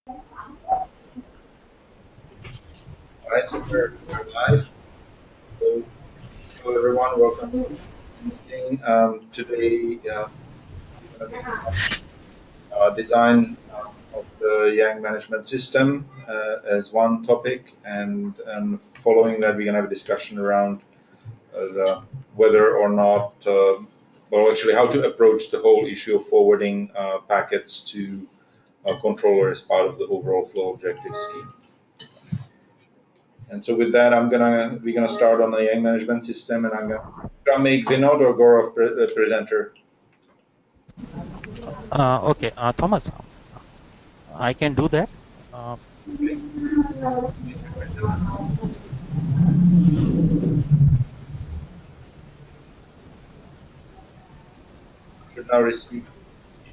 All right, so we're live. So, hello everyone, welcome to the meeting. Today, we're going to discuss design of the Yang management system as one topic, and following that, we're going to have a discussion around whether or not, well, actually, how to approach the whole issue of forwarding packets to a controller as part of the overall flow objective scheme. And so with that, we're gonna start on the Yang management system, and I'm gonna make Vinod or Gaurav presenter. Okay, Thomas, I can do that. Uh, Should now receive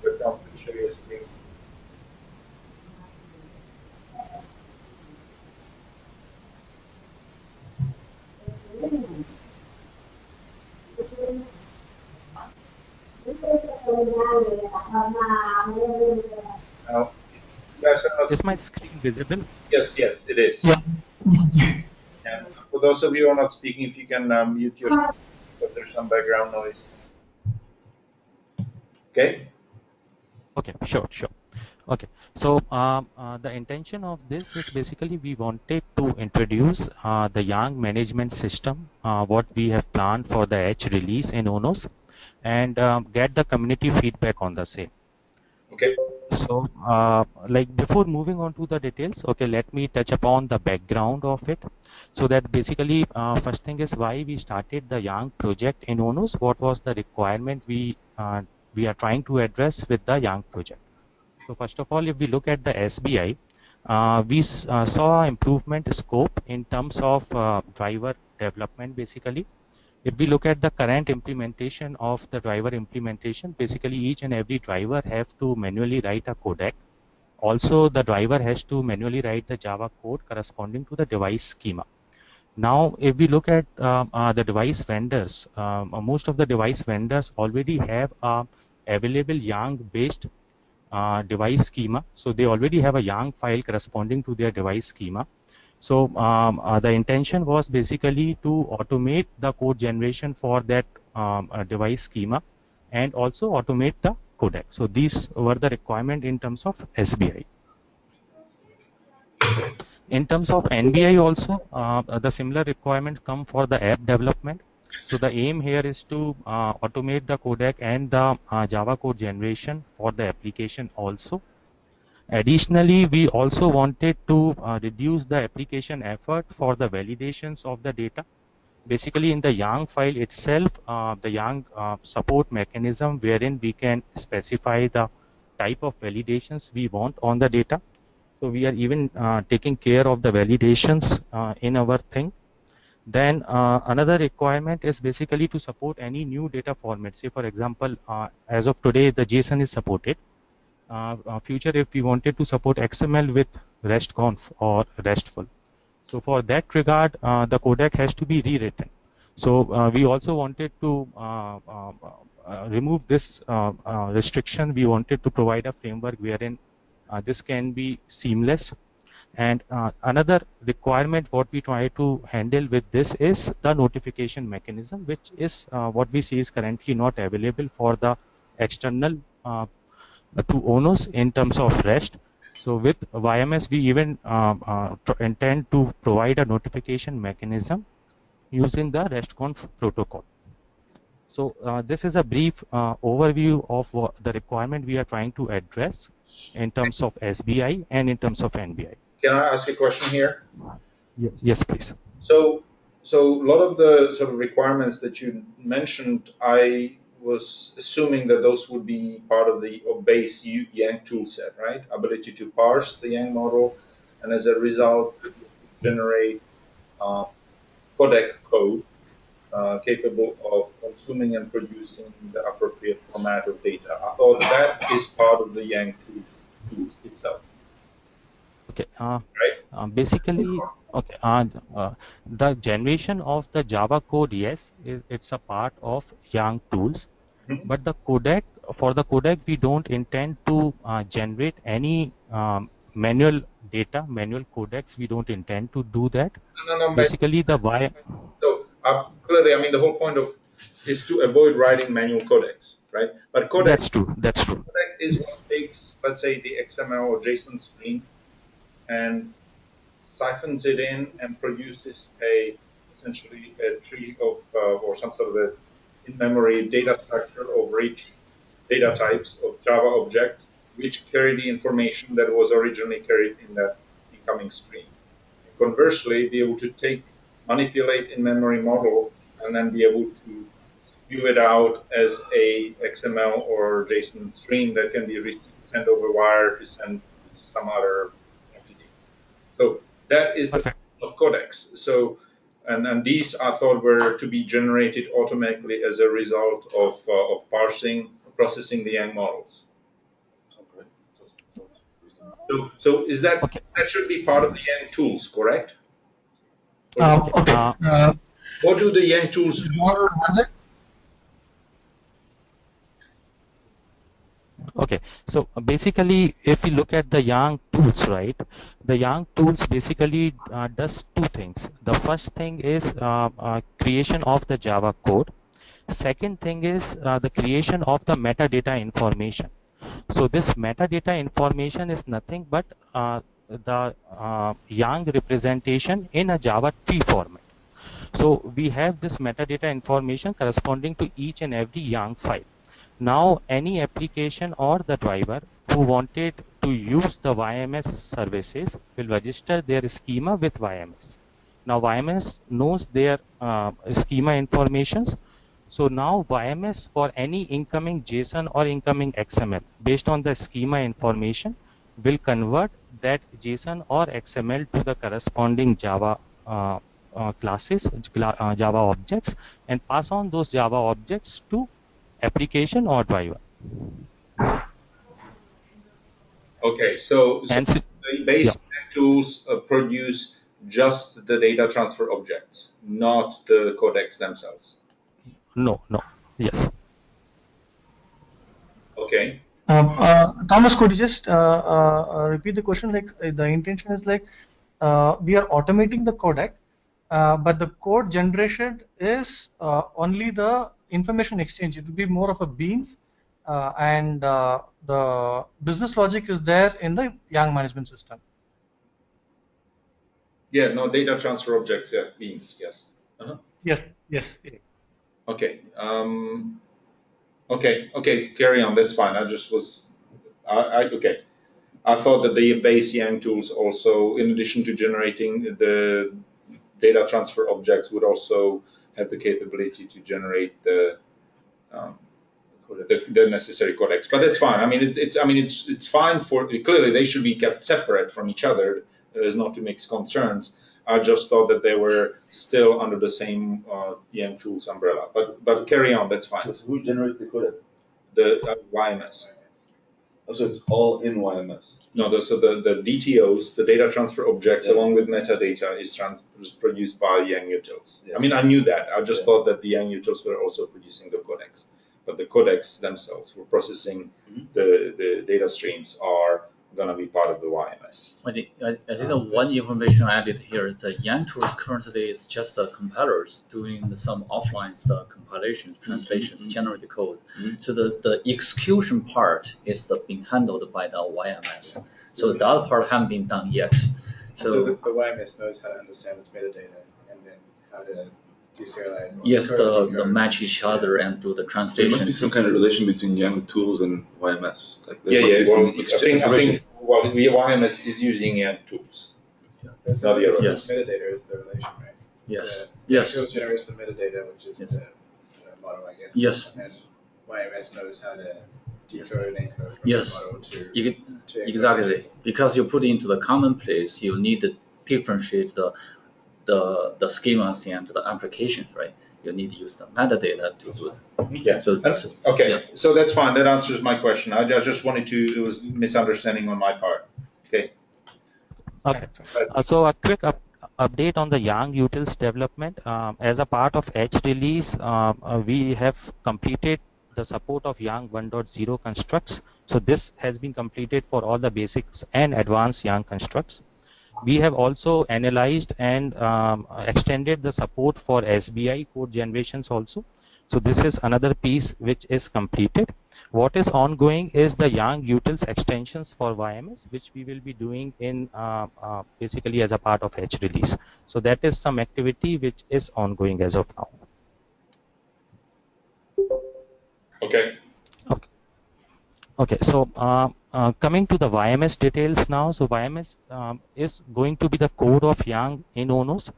the prompt to share your screen. Now, you guys are not. is my screen visible? Yes, yes, it is. Yeah. And for those of you who are not speaking, if you can mute your screen because there's some background noise. Okay. Okay, sure. Okay, so the intention of this is basically we wanted to introduce the Yang management system, what we have planned for the H release in ONOS, and get the community feedback on the same. Okay. So, like before moving on to the details, okay, let me touch upon the background of it. So that basically, first thing is why we started the Yang project in ONOS. What was the requirement we are trying to address with the Yang project? So first of all, if we look at the SBI, we saw improvement scope in terms of driver development basically. If we look at the current implementation of the driver implementation, basically each and every driver have to manually write a codec. Also, the driver has to manually write the Java code corresponding to the device schema. Now, if we look at the device vendors, most of the device vendors already have a available Yang-based device schema. So they already have a Yang file corresponding to their device schema. So the intention was basically to automate the code generation for that device schema and also automate the codec. So these were the requirement in terms of SBI. In terms of NBI also, the similar requirements come for the app development. So the aim here is to automate the codec and the Java code generation for the application also. Additionally, we also wanted to reduce the application effort for the validations of the data. Basically, in the Yang file itself, the Yang support mechanism wherein we can specify the type of validations we want on the data. So we are even taking care of the validations in our thing. Then another requirement is basically to support any new data format. Say, for example, as of today, the JSON is supported. Future, if we wanted to support XML with RESTconf or RESTful. So for that regard, the codec has to be rewritten. So we also wanted to remove this restriction. We wanted to provide a framework wherein this can be seamless. And another requirement what we try to handle with this is the notification mechanism, which is what we see is currently not available for the external to ONOS in terms of REST. So with YMS, we even intend to provide a notification mechanism using the RESTconf protocol. So this is a brief overview of the requirement we are trying to address in terms of SBI and in terms of NBI. Can I ask a question here? Yes, please. So, so a lot of the sort of requirements that you mentioned, I was assuming that those would be part of the base Yang toolset, right? Ability to parse the Yang model, and as a result, generate uh, codec code capable of consuming and producing the appropriate format of data. I thought that is part of the Yang tools itself, Okay. right? Basically, okay. The generation of the Java code, yes, it's a part of Yang tools. Mhm. But the codec, for the codec, we don't intend to generate any manual data, manual codecs. We don't intend to do that. No, Basically, the Y. so clearly, I mean, the whole point of is to avoid writing manual codecs, right? But codec That's true. That's true. is what takes, let's say, the XML or JSON string and siphons it in and produces essentially a tree of or some sort of a in-memory data structure of rich data types of Java objects which carry the information that was originally carried in the incoming stream. Conversely, be able to manipulate in-memory model and then be able to spew it out as a XML or JSON stream that can be sent over wire to send to some other entity. So that is the Perfect. of codecs. So, and these I thought were to be generated automatically as a result of processing the Yang models. So is that Okay. that should be part of the Yang tools, correct? Okay. What do the Yang tools do? Okay, so basically, if we look at the Yang tools, right, the Yang tools basically does two things. The first thing is creation of the Java code. Second thing is the creation of the metadata information. So this metadata information is nothing but the Yang representation in a Java tree format. So we have this metadata information corresponding to each and every Yang file. Now, any application or the driver who wanted to use the YMS services will register their schema with YMS. Now, YMS knows their schema informations. So now YMS for any incoming JSON or incoming XML based on the schema information will convert that JSON or XML to the corresponding Java classes, Java objects, and pass on those Java objects to application or driver. Okay, so And the base tools produce just the data transfer objects, not the codecs themselves. no, yes. Okay. Thomas, could you just repeat the question? Like the intention is like we are automating the codec, but the code generation is only the information exchange. It will be more of a beans, and the business logic is there in the Yang management system. Yeah, no, data transfer objects, yeah, beans, yes. Yes. Okay. Okay, carry on, that's fine. Okay. I thought that the base Yang tools also, in addition to generating the data transfer objects, would also have the capability to generate the necessary codecs. But that's fine. I mean, it's fine for clearly they should be kept separate from each other, as not to mix concerns. I just thought that they were still under the same Yang tools umbrella. But carry on. That's fine. So who generates the codec? The YMS. Oh, so it's all in YMS. No, so the DTOs, the data transfer objects, along with metadata, is produced by Yang Utils. Yeah. I mean, I knew that. I just thought that the Yang Utils were also producing the codecs. But the codecs themselves for processing the data streams are going to be part of the YMS. I think the one information added here is that Yang tools currently is just the compilers doing some offline compilations, translations, generate the code. So the execution part is being handled by the YMS. So the other part hasn't been done yet. So the YMS knows how to understand its metadata and then how to deserialize. Yes, the match each other and do the There translation. must be some kind of relation between Yang tools and YMS. Like Yeah. Well, I think the YMS is using Yang tools. That's Not the other. Yes. Metadata is the relation, right? Yes. Yes. Tools generates the metadata, which is the model, I guess. Yes. And YMS knows how to decode and encode from Yes. the model to Exactly. Because you put it into the common place, you need to differentiate the schemas and the application, right? You need to use the metadata to do that. Yeah. Okay. Yeah. So that's fine. That answers my question. I just wanted to. It was misunderstanding on my part. Okay. Okay. So a quick update on the Yang Utils development. As a part of Edge release, we have completed the support of Yang 1.0 constructs So this has been completed for all the basics and advanced YANG constructs. We have also analyzed and extended the support for SBI code generations also. So this is another piece which is completed. What is ongoing is the YANG utils extensions for YMS, which we will be doing in basically as a part of H release. So that is some activity which is ongoing as of now. Okay. Okay, so coming to the YMS details now. So YMS is going to be the core of YANG in ONOS.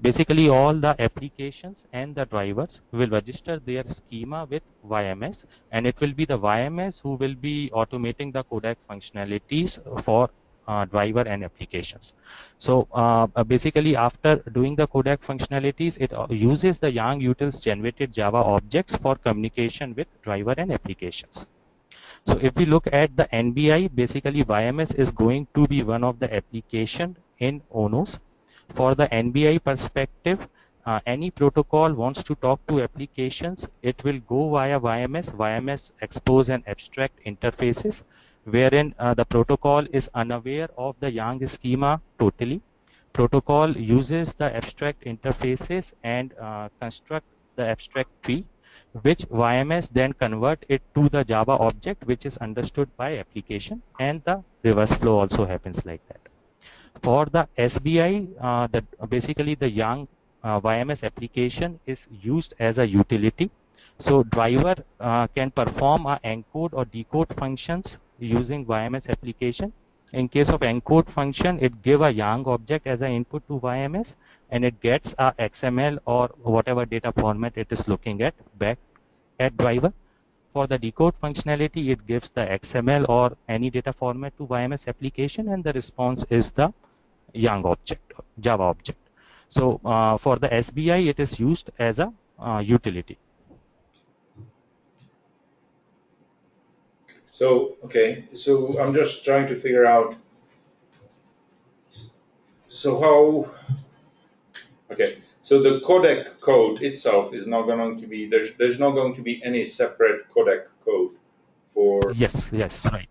Basically, all the applications and the drivers will register their schema with YMS, and it will be the YMS who will be automating the codec functionalities for driver and applications. So basically, after doing the codec functionalities, it uses the YANG utils generated Java objects for communication with driver and applications. So if we look at the NBI, basically YMS is going to be one of the application in ONOS. For the NBI perspective, any protocol wants to talk to applications, it will go via YMS. YMS expose and abstract interfaces, wherein the protocol is unaware of the YANG schema totally. Protocol uses the abstract interfaces and construct the abstract tree, which YMS then convert it to the Java object, which is understood by application, and the reverse flow also happens like that. For the SBI, basically the YANG YMS application is used as a utility. So driver can perform a encode or decode functions using YMS application. In case of encode function, it give a YANG object as an input to YMS, and it gets a XML or whatever data format it is looking at back at driver. For the decode functionality, it gives the XML or any data format to YMS application, and the response is the YANG object, Java object. So for the SBI, it is used as a utility. So, okay, so I'm just trying to figure out, so how, okay, so the codec code itself is not going to be, there's not going to be any separate codec code for, Yes, right.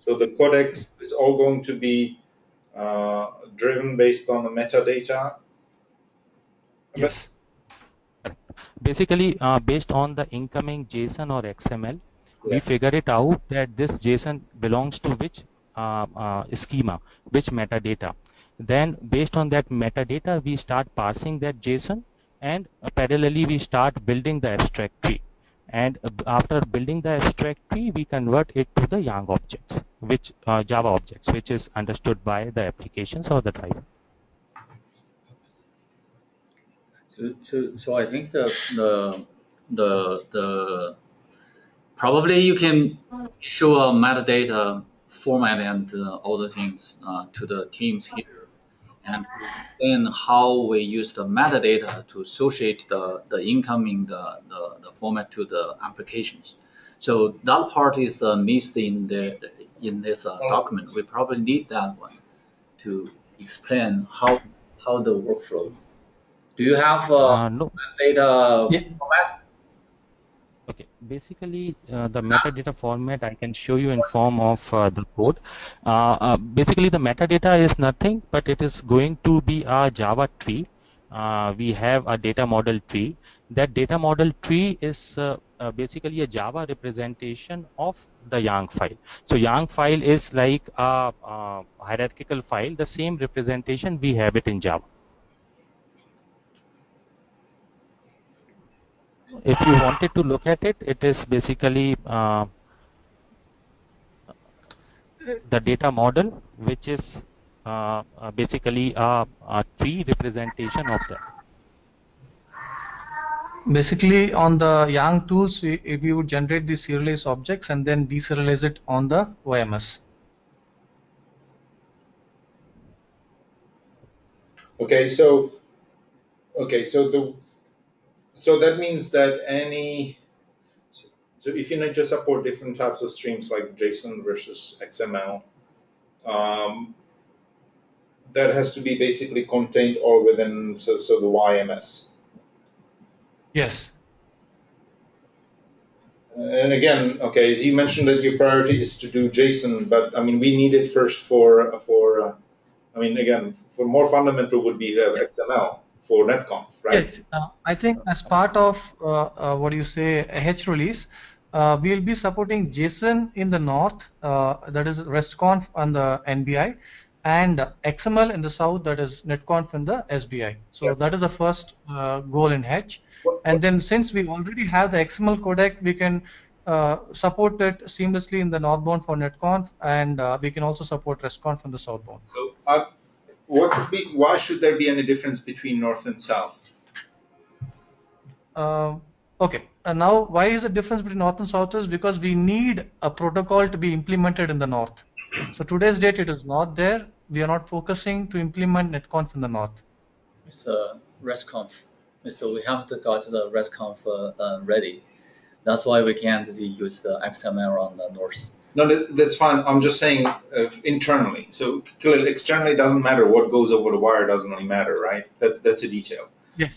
so the codecs is all going to be driven based on the metadata. Yes. Basically, based on the incoming JSON or XML, we figure it out that this JSON belongs to which schema, which metadata. Then, based on that metadata, we start parsing that JSON, and parallelly we start building the abstract tree. And after building the abstract tree, we convert it to the YANG objects, which Java objects, which is understood by the applications or the driver. So I think the probably you can show a metadata format and all the things to the teams here, and then how we use the metadata to associate the incoming the format to the applications. So that part is missed in this document. We probably need that one to explain how the workflow. Do you have No. metadata format? Okay, basically the metadata format I can show you in form of the code. Basically the metadata is nothing, but it is going to be a Java tree. We have a data model tree. That data model tree is basically a Java representation of the YANG file. So YANG file is like a hierarchical file, the same representation we have it in Java. If you wanted to look at it, it is basically the data model, which is basically a tree representation of that. Basically, on the YANG tools, we would generate the serialized objects and then deserialize it on the YMS. Okay, so so that means that so if you need to support different types of streams like JSON versus XML, that has to be basically contained all within so the YMS. Yes. And again, okay, you mentioned that your priority is to do JSON, but I mean, we need it first I mean, again, for more fundamental would be the XML for netconf, right? Yes, I think as part of what do you say, a H release, we'll be supporting JSON in the north, that is RESTconf on the NBI, and XML in the south, that is netconf in the SBI. So Yeah. that is the first goal in H. And What, then since we already have the XML codec, we can support it seamlessly in the northbound for netconf, and we can also support RESTconf in the southbound. so, what would be? Why should there be any difference between north and south? Uh, okay, now why is the difference between north and south is because we need a protocol to be implemented in the north. So today's date it is not there. We are not focusing to implement netconf in the north. It's RESTconf. So we haven't got the RESTconf ready. That's why we can't use the XML on the north. No, that's fine. I'm just saying internally. So clearly, externally doesn't matter. What goes over the wire doesn't really matter, right? That's a detail. Yes.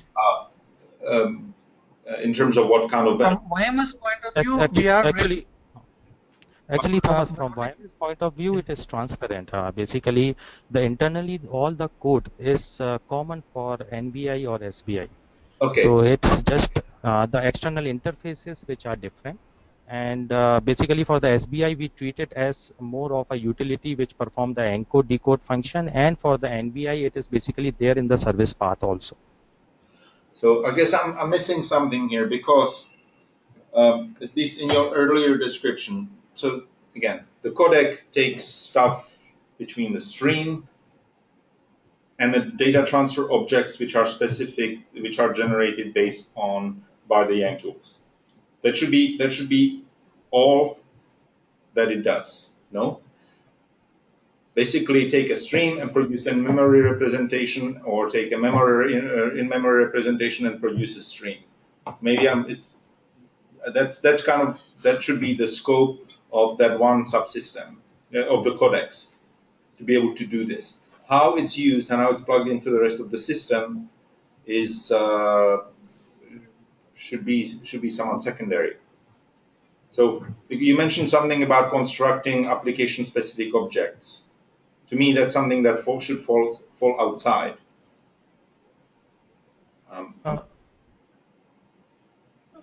In terms of what kind of From YMS point of view, we Actually, are actually, Thomas, uh, from YMS point of view, it is transparent. Basically, the internally all the code is common for NBI or SBI. okay. So it's just the external interfaces which are different. And basically for the SBI, we treat it as more of a utility which perform the encode decode function. And for the NBI, it is basically there in the service path also. So I guess I'm missing something here because at least in your earlier description. So again, the codec takes stuff between the stream and the data transfer objects which are specific, which are generated based on by the Yang tools. That should be all that it does. No, basically take a stream and produce a memory representation, or take a memory in memory representation and produce a stream. Maybe it's that's kind of that should be the scope of that one subsystem of the codecs to be able to do this. How it's used and how it's plugged into the rest of the system is should be somewhat secondary. So you mentioned something about constructing application specific objects. To me, that's something that should fall outside. uh,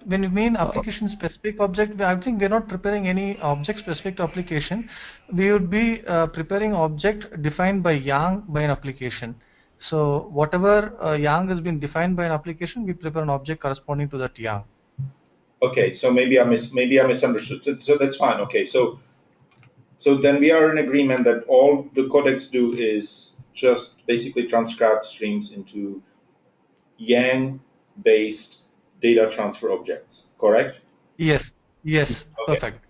when you mean application specific object, I think we're not preparing any object specific to application. We would be preparing object defined by Yang by an application. So whatever Yang has been defined by an application, we prepare an object corresponding to that Yang. Okay, so maybe I misunderstood. So that's fine. Okay, so then we are in agreement that all the codecs do is just basically transcribe streams into Yang based data transfer objects. Correct? Yes, yes, Okay. perfect.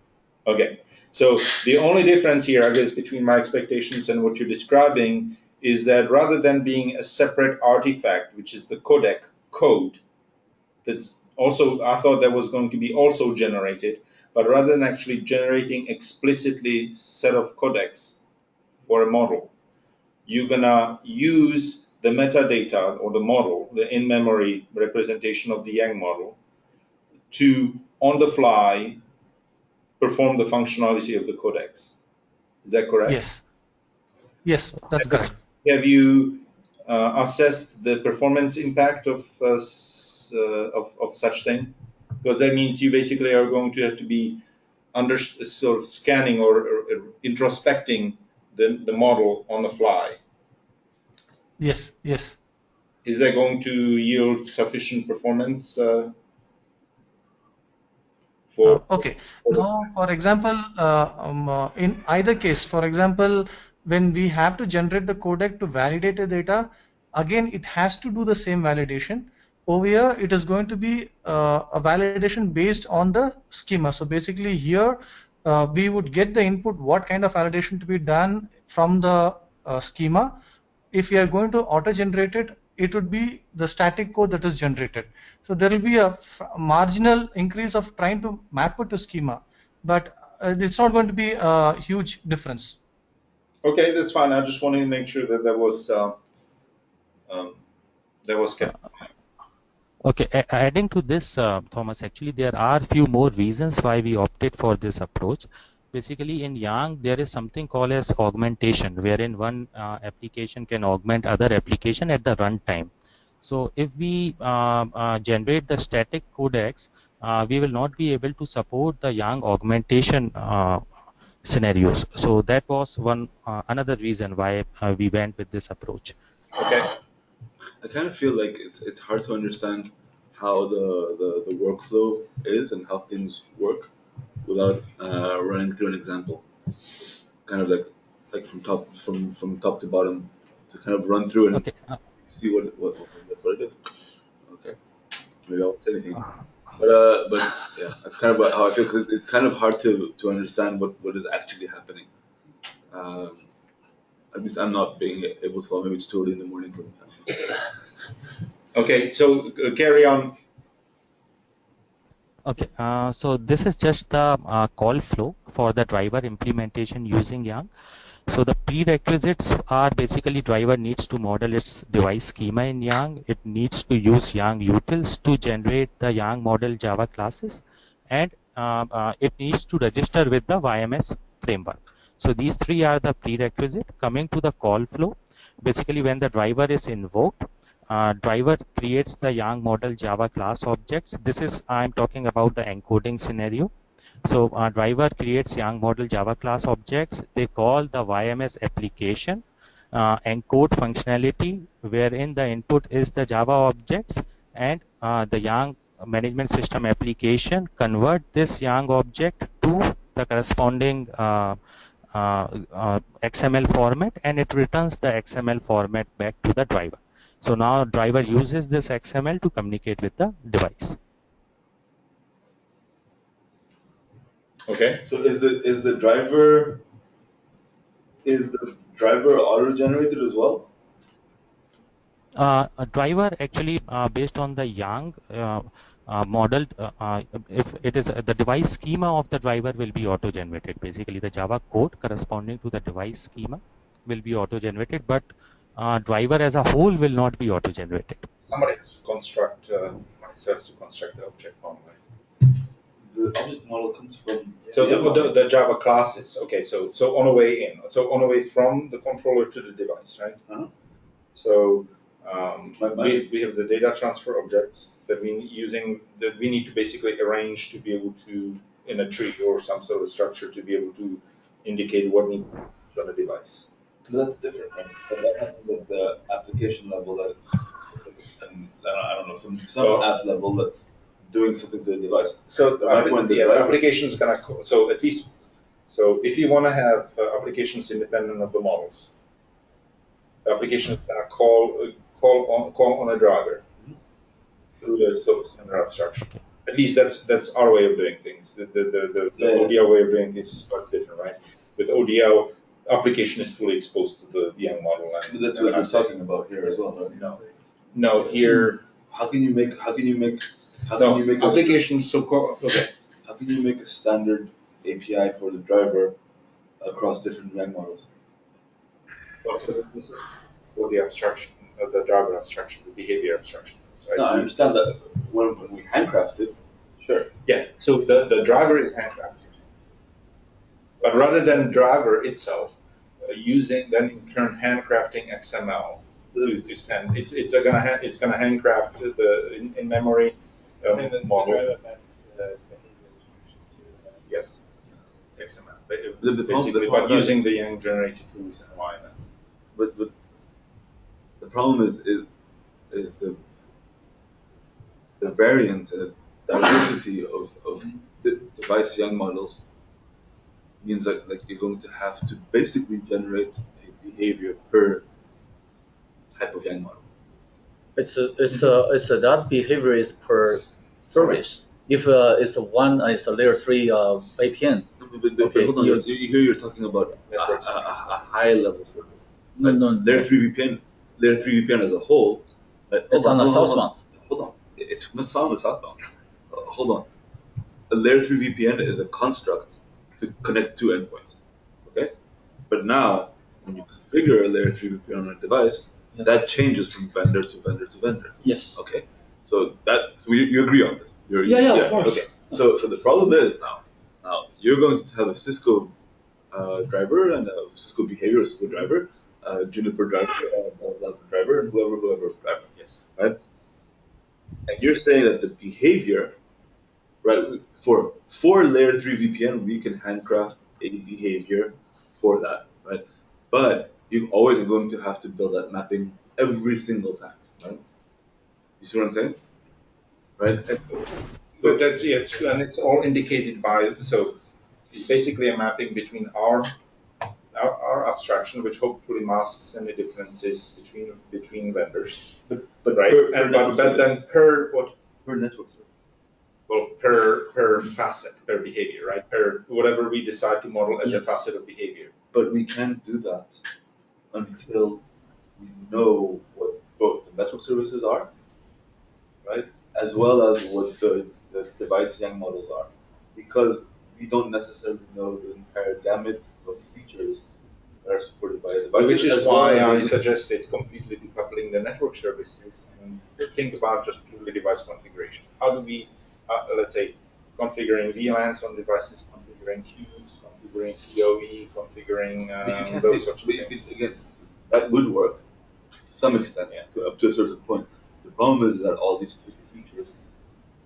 Okay. So the only difference here, I guess, between my expectations and what you're describing is that rather than being a separate artifact, which is the codec code, that's also, I thought that was going to be also generated, but rather than actually generating explicitly set of codecs for a model, you're gonna use the metadata or the model, the in-memory representation of the Yang model, to on the fly perform the functionality of the codecs. Is that correct? Yes, yes, that's correct. Have you assessed the performance impact of such thing? Because that means you basically are going to have to be under sort of scanning or introspecting the model on the fly. Yes, yes. Is that going to yield sufficient performance Okay. for the Now, for example, in either case, for example, when we have to generate the codec to validate the data, again, it has to do the same validation. Over here, it is going to be a validation based on the schema. So basically here, we would get the input, what kind of validation to be done from the schema. If you are going to auto-generate it, it would be the static code that is generated. So there will be a marginal increase of trying to map it to schema, but it's not going to be a huge difference. Okay, that's fine. I just wanted to make sure that um, that was kept. Okay, adding to this, Thomas, actually there are few more reasons why we opted for this approach. Basically, in Yang, there is something called as augmentation, wherein one application can augment other application at the runtime. So if we generate the static codecs, we will not be able to support the Yang augmentation scenarios. So that was one another reason why we went with this approach. Okay. I kind of feel like it's hard to understand how the workflow is and how things work without running through an example. Kind of like from top to bottom to kind of run through and Okay. see what it is. Okay, maybe I won't say anything. But yeah, that's kind of how I feel because it's kind of hard to understand what is actually happening. Um, at least I'm not being able to follow. Maybe it's too early in the morning for me. Okay, so carry on. Okay, so this is just the call flow for the driver implementation using Yang. So the prerequisites are basically driver needs to model its device schema in Yang. It needs to use Yang utils to generate the Yang model Java classes, and it needs to register with the YMS framework. So these three are the prerequisite. Coming to the call flow, basically when the driver is invoked, driver creates the Yang model Java class objects. This is, I'm talking about the encoding scenario. So driver creates Yang model Java class objects. They call the YMS application encode functionality, wherein the input is the Java objects, and the Yang management system application convert this Yang object to the corresponding XML format, and it returns the XML format back to the driver. So now driver uses this XML to communicate with the device. Okay. So is the driver auto generated as well? A driver actually based on the Yang model, if it is the device schema of the driver will be auto generated. Basically, the Java code corresponding to the device schema will be auto generated, but driver as a whole will not be auto generated. Somebody has to construct the object model. The object model comes from So the Java classes. Okay, so on the way in, so on the way from the controller to the device, right? Uh-huh. So we have the data transfer objects that we need to basically arrange to be able to, in a tree or some sort of structure, to be able to indicate what needs to be on the device. So that's different, right? But what happens at the application level and I don't know, some app level that's doing something to the device. So the application is gonna so if you want to have applications independent of the models, the application is gonna call on a driver through the standard abstraction. Okay. At least that's our way of doing things. The ODL way of doing things is quite different, right? With ODL, application is fully exposed to the Yang model. And that's what we're talking about here as well, right? No, here. How can you make applications so-called? Okay. How can you make a standard API for the driver across different Yang models? Well, so this is for the abstraction, the driver abstraction, the behavior abstraction. Right? No, I understand that when we handcraft it. Sure. Yeah. So the driver is handcrafted, but rather than driver itself, using then in turn handcrafting XML to send. It's gonna handcraft in memory model. Yes. XML. Basically, but using the Yang generated tools and YMS. But the problem is the variance and the diversity of the device Yang models means that like you're going to have to basically generate a behavior per type of Yang model. It's that behavior is per service. If it's a layer 3 VPN. Okay, hold on. You're talking about a high level service. No. Layer 3 VPN as a whole. It's on the southbound. Hold on. It's not on the southbound. Hold on. A layer 3 VPN is a construct to connect two endpoints. Okay? But now, when you configure a layer 3 VPN on a device, that changes from vendor to vendor to vendor. Yes. Okay? So you agree on this? Yeah, of course. Okay. So the problem is now you're going to have a Cisco driver and a Cisco behavior Cisco driver, Juniper driver, ON.Lab driver, and whoever driver. Yes. Right. And you're saying that the behavior, right? For layer 3 VPN, we can handcraft a behavior for that, right? But you're always going to have to build that mapping every single time, right? You see what I'm saying? Right? So that's it's and it's all indicated by basically a mapping between our abstraction, which hopefully masks any differences between vendors. But right? But then per network service. Well, per facet, per behavior, right? Per whatever we decide to model as a facet of behavior. But we can't do that until we know what both the network services are, right, as well as what the device young models are, because we don't necessarily know the entire gamut of features that are supported by devices. Which is why I suggested completely decoupling the network services and think about just purely device configuration. How do we, let's say, configuring VLANs on devices, configuring queues, configuring PoE, configuring those sorts of things. Again, that would work to some extent, up to a certain point. The problem is that all these features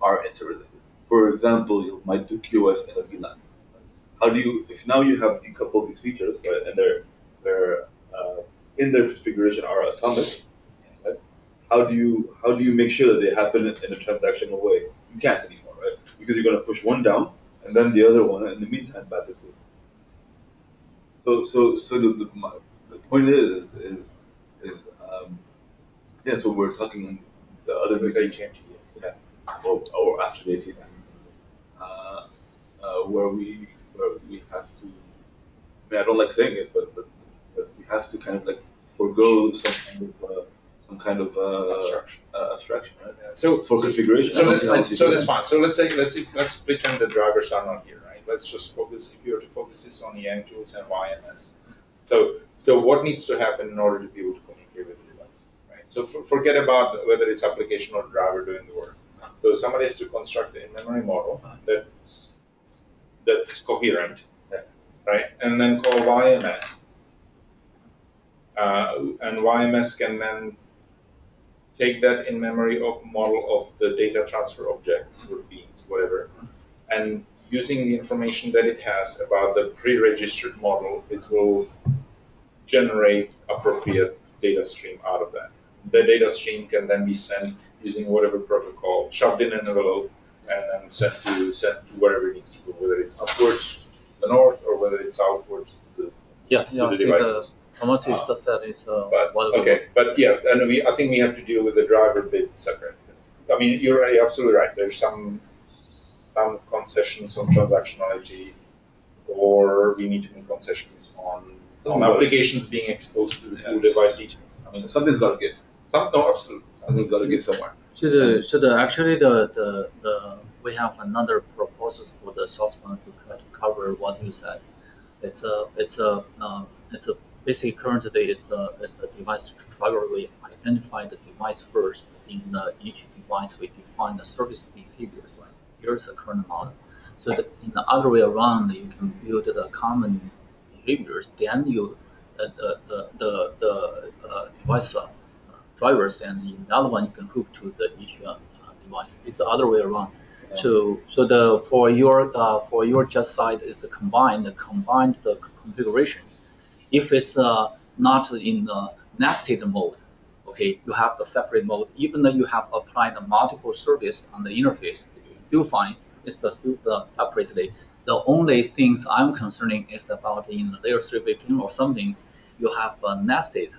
are interrelated. For example, you might do QoS in a VLAN. How do you, if now you have decoupled these features, right, and they're in their configuration are atomic, right? How do you make sure that they happen in a transactional way? You can't anymore, right? Because you're going to push one down and then the other one, and in the meantime, back is good. So the point is so we're talking on the other meeting, or after the AT&T, where we have to. I mean, I don't like saying it, but we have to kind of like forego some kind of abstraction, right? So for configuration. So that's fine. So let's pretend the drivers are not here, right? Let's just focus. If you were to focus this on Yang tools and YMS. So what needs to happen in order to be able to communicate with the device, right? So forget about whether it's application or driver doing the work. So somebody has to construct an in-memory model that's coherent, right? And then call YMS. And YMS can then take that in-memory model of the data transfer objects or beans, whatever, and using the information that it has about the pre-registered model, it will generate appropriate data stream out of that. The data stream can then be sent using whatever protocol, shoved in an envelope, and then sent to wherever it needs to go, whether it's upwards to the north or whether it's southwards to the devices. Thomas is said is I think we have to deal with the driver bit separate. I mean, you're absolutely right. There's some concessions on transactionality, or we need to make concessions on applications being exposed to the full device details. I mean, something's got to give. Absolutely. Something's got to give somewhere. Actually we have another proposal for the Southbound to try to cover what you said. It's a basically currently is the device driver. We identify the device first. In each device, we define the service behaviors. Right? Here's the current model. So in the other way around, you can build the common behaviors. Then you the device drivers, and in the other one you can hook to the each device. It's the other way around. Yeah. So for your just side is combined the configurations. If it's not in the nested mode, okay, you have the separate mode. Even though you have applied the multiple service on the interface, it's still fine. It's still separately. The only things I'm concerning is about in the layer 3 VPN or some things you have nested.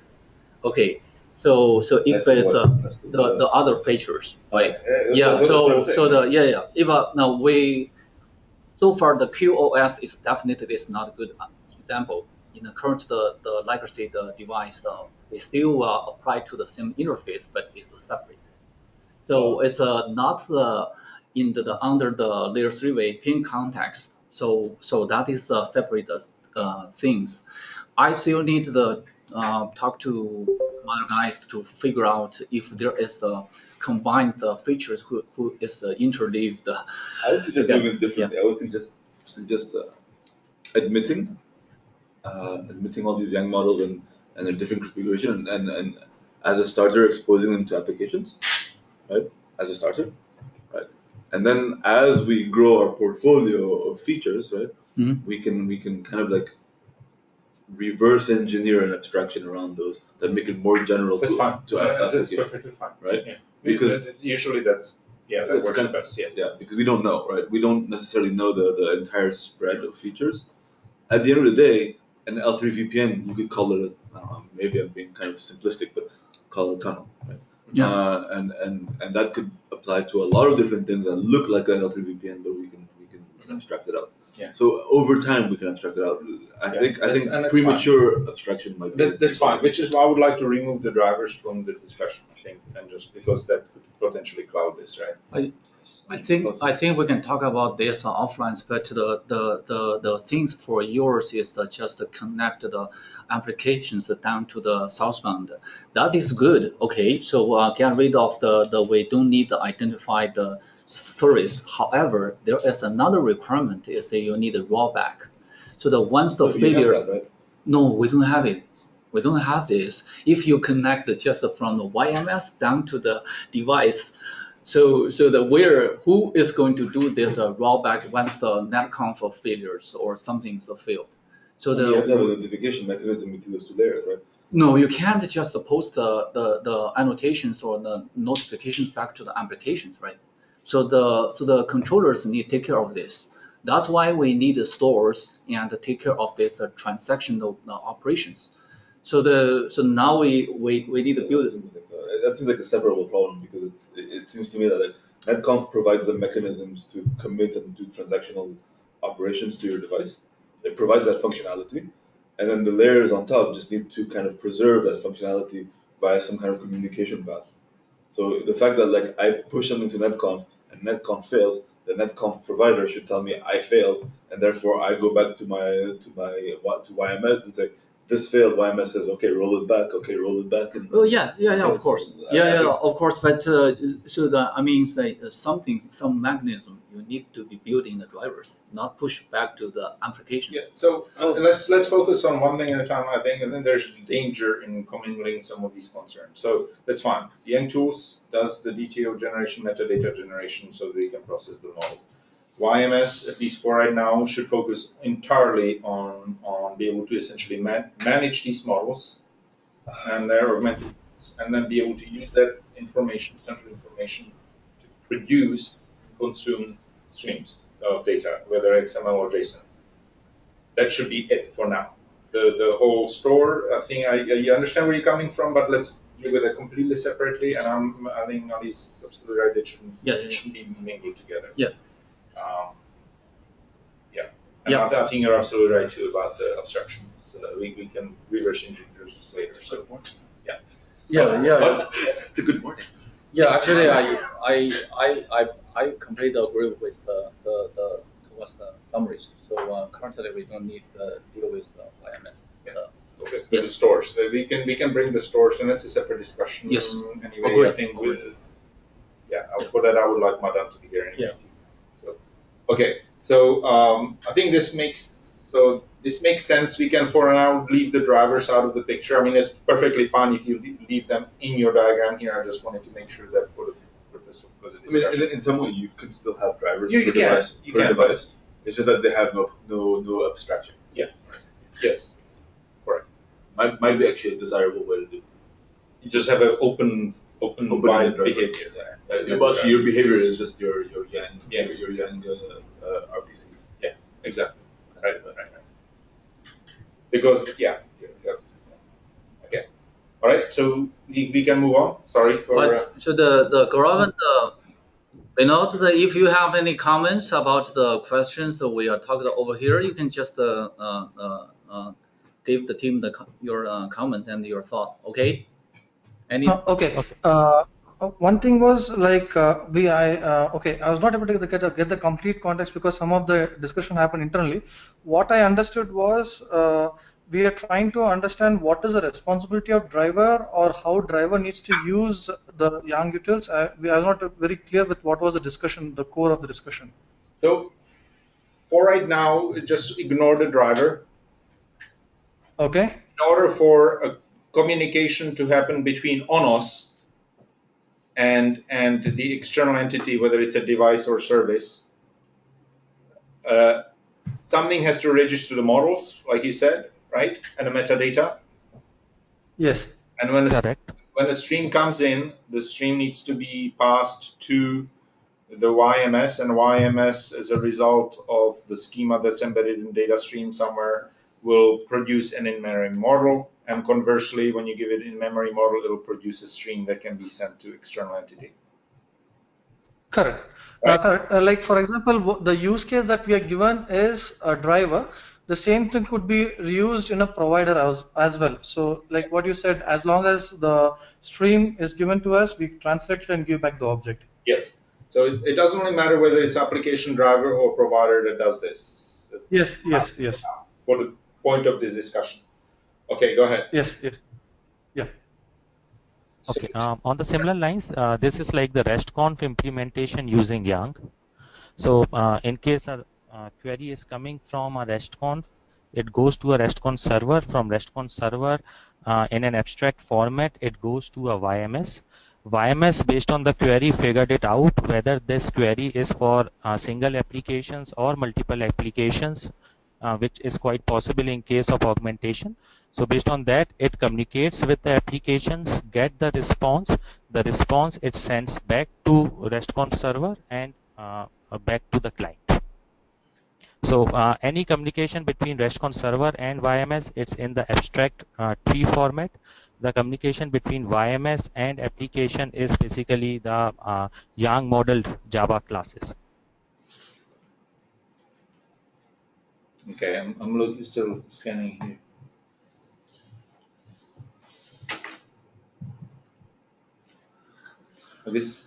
Okay, so if it's the other features, right? If now so far the QoS is definitely not a good example. In the current the legacy the device they still apply to the same interface, but it's separate. So it's not in the under the layer 3 VPN context. So that is separate things. I still need the talk to other guys to figure out if there is a combined features who is interleaved. I would suggest doing it differently. I would suggest admitting all these young models and their different configuration, and as a starter exposing them to applications, right? As a starter, right? And then as we grow our portfolio of features, right, we can kind of like reverse engineer an abstraction around those that make it more general That's fine. That's applications, perfectly fine. right? Yeah. Because usually that works the best. Yeah. Yeah, because we don't know, right? We don't necessarily know the entire spread of features. At the end of the day, an L3 VPN, you could call it, maybe I'm being kind of simplistic, but call it a tunnel, right? Yeah. And that could apply to a lot of different things that look like an L3 VPN, but we can abstract it out. Yeah. So over time we can abstract it out. I think premature abstraction might be. That's fine. Which is why I would like to remove the drivers from the discussion. I think, and just because that could potentially cloud this, right? I think we can talk about this offline, but the things for yours is just to connect the applications down to the southbound. That is good. Okay, so get rid of the we don't need to identify the service. However, there is another requirement is that you need a rollback. So the once the failures, right? no, we don't have it. We don't have this. If you connect just from the YMS down to the device, so who is going to do this rollback once the netconf failures or something's failed? So you have to have a notification mechanism between those two layers, right? No, you can't just post the annotations or the notifications back to the applications, right? So the controllers need to take care of this. That's why we need the stores and to take care of this transactional operations. So now we need to build. That seems like a separable problem because it seems to me that like netconf provides the mechanisms to commit and do transactional operations to your device. It provides that functionality, and then the layers on top just need to kind of preserve that functionality via some kind of communication path. So the fact that like I push something to netconf and netconf fails, the netconf provider should tell me I failed, and therefore I go back to YMS and say this failed. YMS says okay, roll it back. Okay, roll it back. And Of course, of course. But say some mechanism you need to be built in the drivers, not push back to the application. Yeah. So let's focus on one thing at a time, I think, and then there's danger in commingling some of these concerns. So that's fine. Yang tools does the DTO generation, metadata generation, so they can process the model. YMS, at least for right now, should focus entirely on be able to essentially manage these models and their augmented, and then be able to use that information, central information, to produce and consume streams of data, whether XML or JSON. That should be it for now. The whole store, I think I understand where you're coming from, but let's deal with it completely separately. And I think Ali's absolutely right. They shouldn't be mingled together. Yeah. I think you're absolutely right too about the abstractions. We can reverse engineer this later. So it's a good morning. Yeah, actually, I completely agree with the summaries. So currently we don't need to deal with the YMS. The stores. We can bring the stores, and that's a separate discussion. Yes. Anyway, Agreed. I think for that I would like Madan to be here anyway. Yeah. So okay. So I think this makes sense. We can for now leave the drivers out of the picture. I mean, it's perfectly fine if you leave them in your diagram here. I just wanted to make sure that for the purpose of the discussion. I mean, in some way, you could still have drivers You per can, device. It's just that they have no abstraction. Yeah. Yes. Correct. Might be actually a desirable way to do it. You just have an open wide behavior. But actually, your behavior is just your Yang RPC. Yeah, exactly. Right. Because okay. All right. So we can move on. Sorry for. So the government, if you have any comments about the questions that we are talking over here, you can just give the team your comment and your thought. Okay. Okay. One thing was like I was not able to get the complete context because some of the discussion happened internally. What I understood was we are trying to understand what is the responsibility of driver or how driver needs to use the YANG utils. We are not very clear with what was the discussion, the core of the discussion. So for right now, just ignore the driver. Okay. In order for a communication to happen between ONOS and the external entity, whether it's a device or service, something has to register the models, like you said, right? And the metadata. Yes. And when Correct. when the stream comes in, the stream needs to be passed to the YMS, and YMS, as a result of the schema that's embedded in data stream somewhere, will produce an in-memory model. And conversely, when you give it in-memory model, it'll produce a stream that can be sent to external entity. Correct. Right? Correct. Like for example, the use case that we are given is a driver. The same thing could be reused in a provider as well. So like what you said, as long as the stream is given to us, we translate it and give back the object. Yes. So it doesn't really matter whether it's application driver or provider that does this. Yes, yes, yes. For the point of this discussion. Okay, go ahead. Yes, yes. Yeah. Okay. On the similar lines, this is like the RESTconf implementation using YANG. So in case a query is coming from a RESTconf, it goes to a RESTconf server. From RESTconf server, in an abstract format, it goes to a YMS. YMS, based on the query, figured it out whether this query is for single applications or multiple applications, which is quite possible in case of augmentation. So based on that, it communicates with the applications, get the response. The response it sends back to RESTconf server and back to the client. So any communication between RESTconf server and YMS, it's in the abstract tree format. The communication between YMS and application is basically the YANG modeled Java classes. Okay, I'm still scanning here. I guess.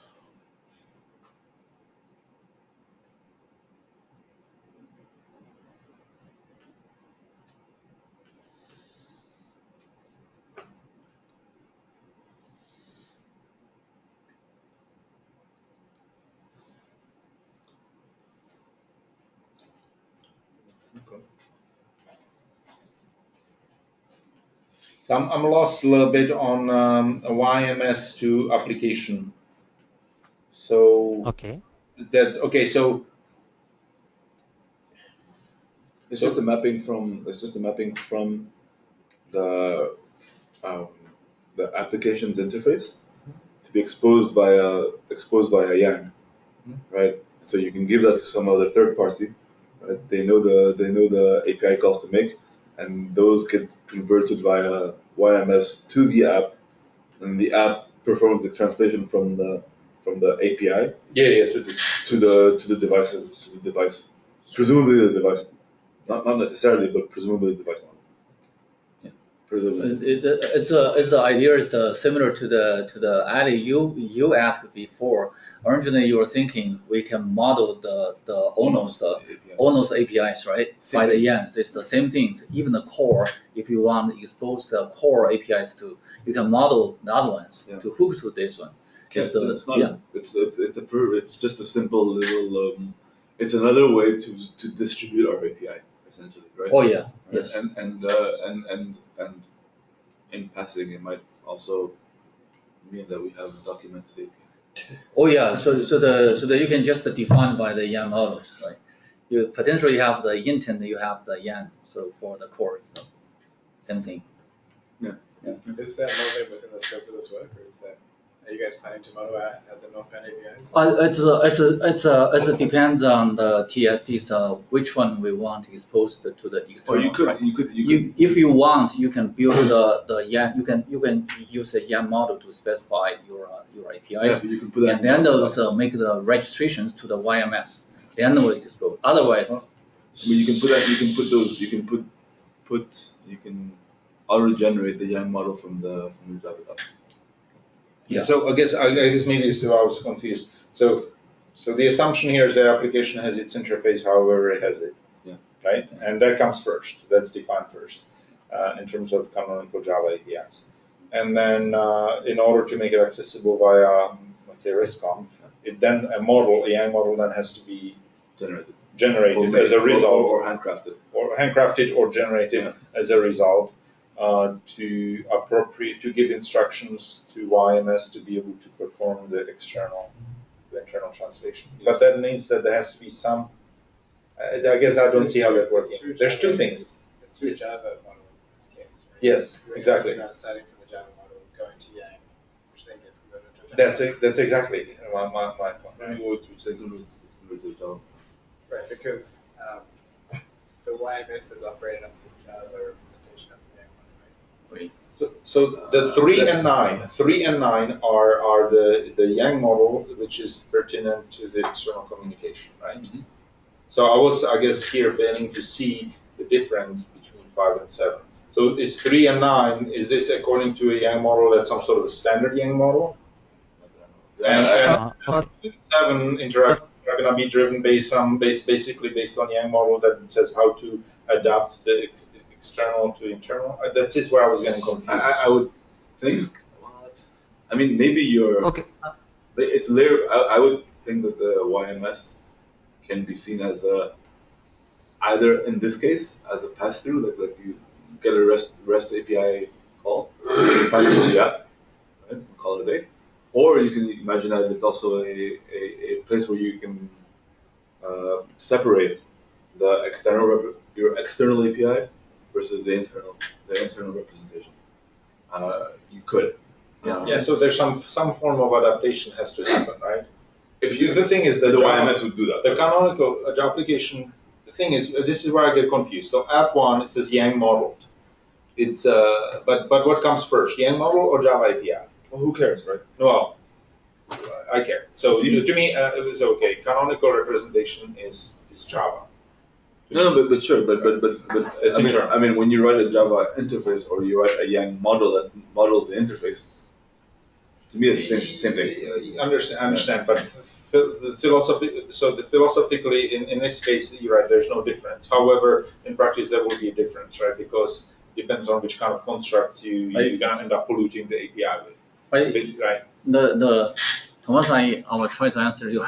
Okay. So I'm lost a little bit on a YMS to application. So Okay. that's okay. So It's just a mapping from the um, the application's interface to be exposed via YANG, right? So you can give that to some other third party, right? They know the API calls to make, and those get converted via YMS to the app, and the app performs the translation from the API yeah, to the device, presumably the device, not necessarily, but presumably the device model. Yeah. Presumably. It's the idea is similar to the Ali you asked before. Originally, you were thinking we can model the ONOS API. ONOS APIs, right? Same By the thing. YAMS, it's the same things. Even the core, if you want to expose the core APIs to, you can model the other ones Yeah. to hook to this one. It's not. Yeah. It's just a simple little. It's another way to distribute our API essentially, right? Oh yeah. Right? Yes. And in passing, it might also mean that we have a documented API. Oh yeah. So the you can just define by the YAM models, right? You potentially have the intent, you have the YAM. So for the core, so same thing. Is that modeling within the scope of this work, or is that? Are you guys planning to model at the Northbound APIs? It depends on the TSDs. Which one we want exposed to the Or external. you could right? you could If you want, you can build the YAM. You can use a YAM model to specify your APIs, yeah, so you can put that. and then those make the registrations to the YMS. Then we expose. Otherwise, I mean, you can put that. You can put those. You can put. You can auto-generate the YAM model from the Java doc. Yeah. So I guess maybe this is why I was confused. So the assumption here is the application has its interface however it has it. Yeah. Right? And that comes first. That's defined first. in terms of canonical Java APIs. And then in order to make it accessible via, let's say, RESTconf, a YANG model then has to be generated as a result, or handcrafted, or generated as a result to give instructions to YMS to be able to perform the internal translation. But that means that there has to be some. I guess I don't see how that works. There's two things. It's two Java models in this case, right? Yes, exactly. You're not starting from the Java model, going to Yang, which then gets converted to Java. That's exactly my point. Right, because the YMS is operating on the Java implementation of the Yang model, right? So the 3 and 9 are the Yang model, which is pertinent to the external communication, right? Mm-hmm. So I was, I guess, here failing to see the difference between 5 and 7. So is 3 and 9, is this according to a Yang model that's some sort of a standard Yang model? And 7 interactions are going to be driven basically based on Yang model that says how to adapt the external to internal. That is where I was getting confused. I would think. I mean, maybe you're okay. It's layer. I would think that the YMS can be seen as either in this case as a pass through, like you get a REST API call, you pass through the app, right? Call it a day. Or you can imagine that it's also a place where you can separate your external API versus the internal representation. You could. Yeah. So there's some form of adaptation has to happen, right? The thing is that the YMS would do that. The canonical application. The thing is, this is where I get confused. So app 1, it says Yang modeled. It's but what comes first, Yang model or Java API? Well, who cares, right? Well, I care. So to me, it's okay. Canonical representation is Java. No, but sure, but it's I mean, when you write a Java interface or you write a Yang model that models the interface, to me it's the same thing. Understand, but philosophically, in this case, you're right. There's no difference. However, in practice, there will be a difference, right? Because it depends on which kind of constructs you're gonna end up polluting the API with. Right. The Thomas, I will try to answer your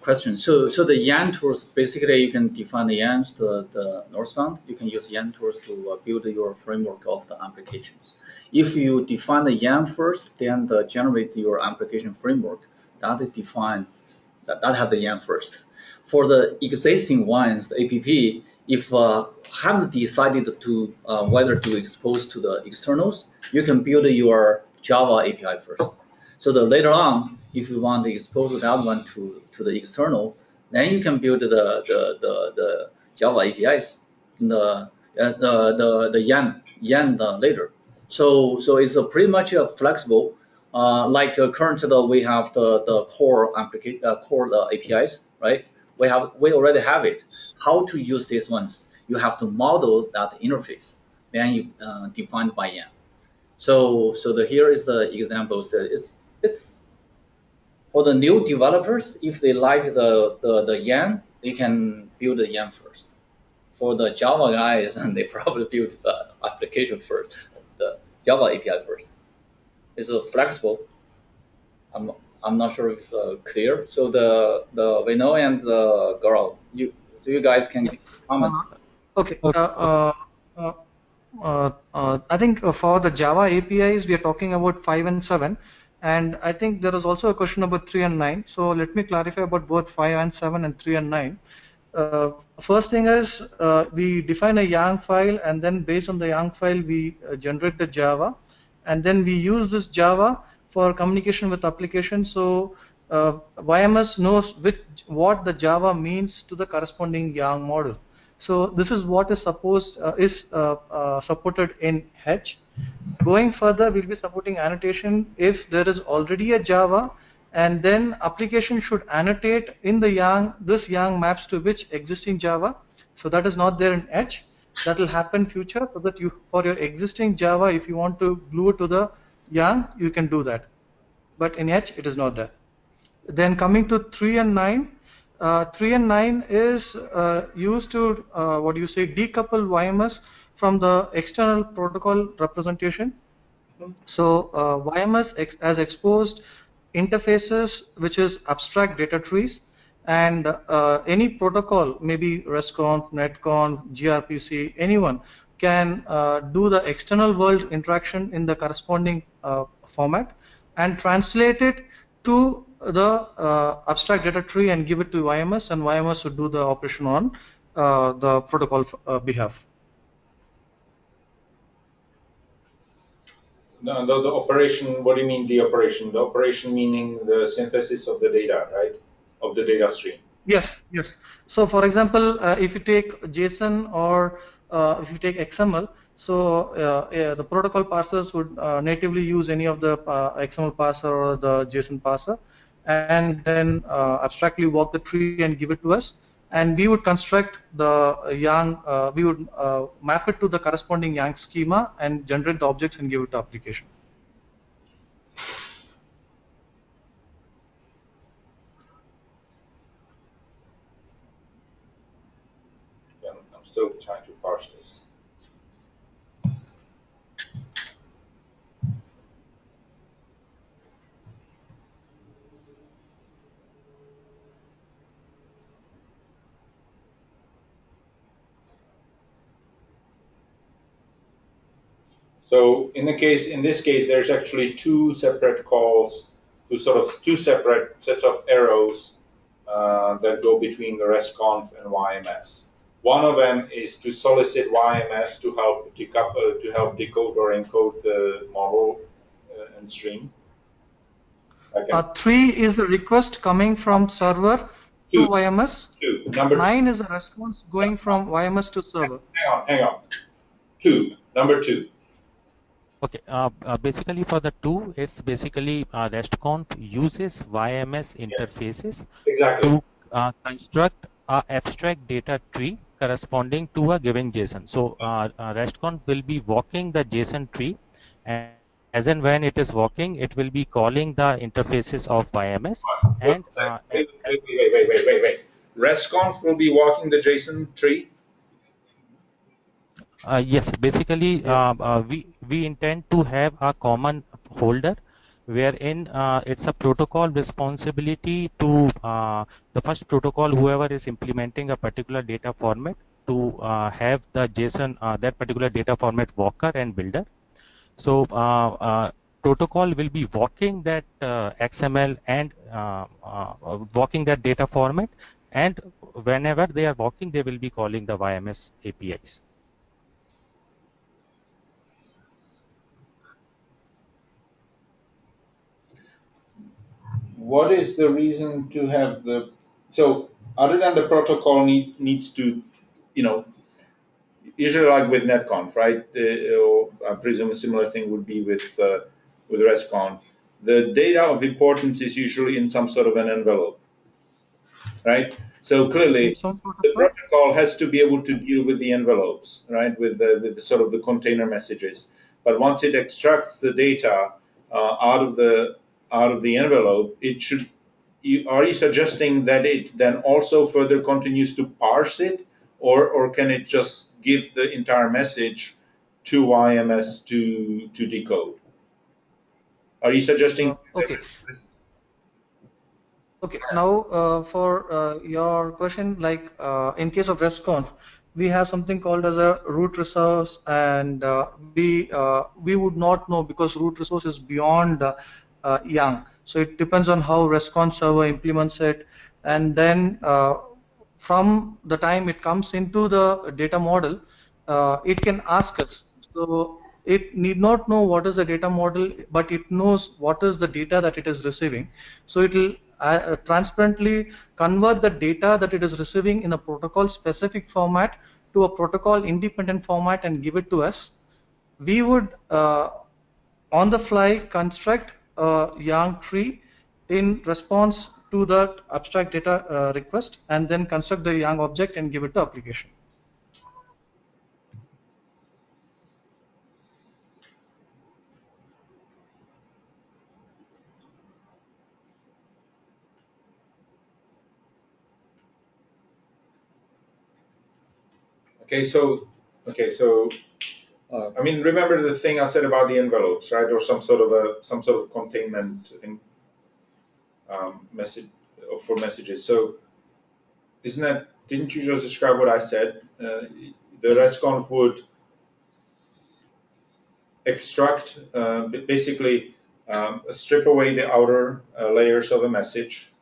question. So the Yang tools, basically you can define the Yangs, the northbound. You can use Yang tools to build your framework of the applications. If you define the Yang first, then generate your application framework. That is defined, that have the Yang first. For the existing ones, the APP, if haven't decided to whether to expose to the externals, you can build your Java API first. So later on, if you want to expose that one to the external, then you can build the Java APIs, the Yang later. So it's pretty much flexible. Currently we have the core APIs, right? We already have it. How to use these ones? You have to model that interface, then you define by Yang. So here is the example. So it's for the new developers. If they like the Yang, they can build the Yang first. For the Java guys, and they probably build the application first, the Java API first. It's flexible. I'm not sure if it's clear. So the Vino and the girl, you guys can comment. Okay. I think for the Java APIs, we are talking about 5 and 7. And I think there is also a question about 3 and 9. So let me clarify about both 5 and 7 and 3 and 9. First thing is we define a Yang file, and then based on the Yang file, we generate the Java. And then we use this Java for communication with applications. So YMS knows what the Java means to the corresponding Yang model. So this is what is supported in H. Going further, we'll be supporting annotation if there is already a Java, and then application should annotate in the Yang. This Yang maps to which existing Java. So that is not there in H. That will happen future, so that for your existing Java, if you want to glue it to the Yang, you can do that. But in H, it is not there. Then coming to 3 and 9. 3 and 9 is used to decouple YMS from the external protocol representation. So YMS has exposed interfaces, which is abstract data trees, and any protocol, maybe RESTconf, NetConf, gRPC, anyone can do the external world interaction in the corresponding format and translate it to the abstract data tree and give it to YMS, and YMS would do the operation on the protocol behalf. No, the operation, what do you mean the operation? The operation meaning the synthesis of the data, right? Of the data stream. Yes, yes. So for example, if you take JSON or if you take XML, so yeah, the protocol parsers would natively use any of the XML parser or the JSON parser, and then abstractly walk the tree and give it to us. And we would construct the Yang, we would map it to the corresponding Yang schema and generate the objects and give it to application. Yeah, I'm still trying to parse this. So in this case, there's actually two separate calls, two separate sets of arrows that go between the RESTconf and YMS. One of them is to solicit YMS to help decode or encode the model and stream. Okay. 3 is the request coming from server to YMS. Number 9 is a response going from YMS to server. Hang on. Number 2. Okay, basically for the 2, it's basically RESTconf uses YMS interfaces Exactly. to construct an abstract data tree corresponding to a given JSON. So RESTconf will be walking the JSON tree, and as and when it is walking, it will be calling the interfaces of YMS. And Wait. RESTconf will be walking the JSON tree. yes, basically we intend to have a common holder wherein it's a protocol responsibility to the first protocol, whoever is implementing a particular data format, to have the JSON, that particular data format walker and builder. So protocol will be walking that XML and walking that data format, and whenever they are walking, they will be calling the YMS APIs. What is the reason to have the so other than the protocol needs to, usually like with netconf, right? I presume a similar thing would be with RESTconf. The data of importance is usually in some sort of an envelope, right? So clearly, the protocol has to be able to deal with the envelopes, right? With the sort of the container messages. But once it extracts the data out of the envelope, it should. Are you suggesting that it then also further continues to parse it, or can it just give the entire message to YMS to decode? Are you suggesting? Okay. Okay. Now, for your question, like in case of RESTconf, we have something called as a root resource, and we would not know because root resource is beyond Yang. So it depends on how RESTconf server implements it, and then from the time it comes into the data model, it can ask us. So it need not know what is the data model, but it knows what is the data that it is receiving. So it will transparently convert the data that it is receiving in a protocol specific format to a protocol independent format and give it to us. We would on the fly construct a Yang tree in response to that abstract data request, and then construct the Yang object and give it to application. Okay, so Okay, so I mean, remember the thing I said about the envelopes, right? Or some sort of containment in message for messages. So isn't that? Didn't you just describe what I said? The RESTconf would extract, basically strip away the outer layers of a message,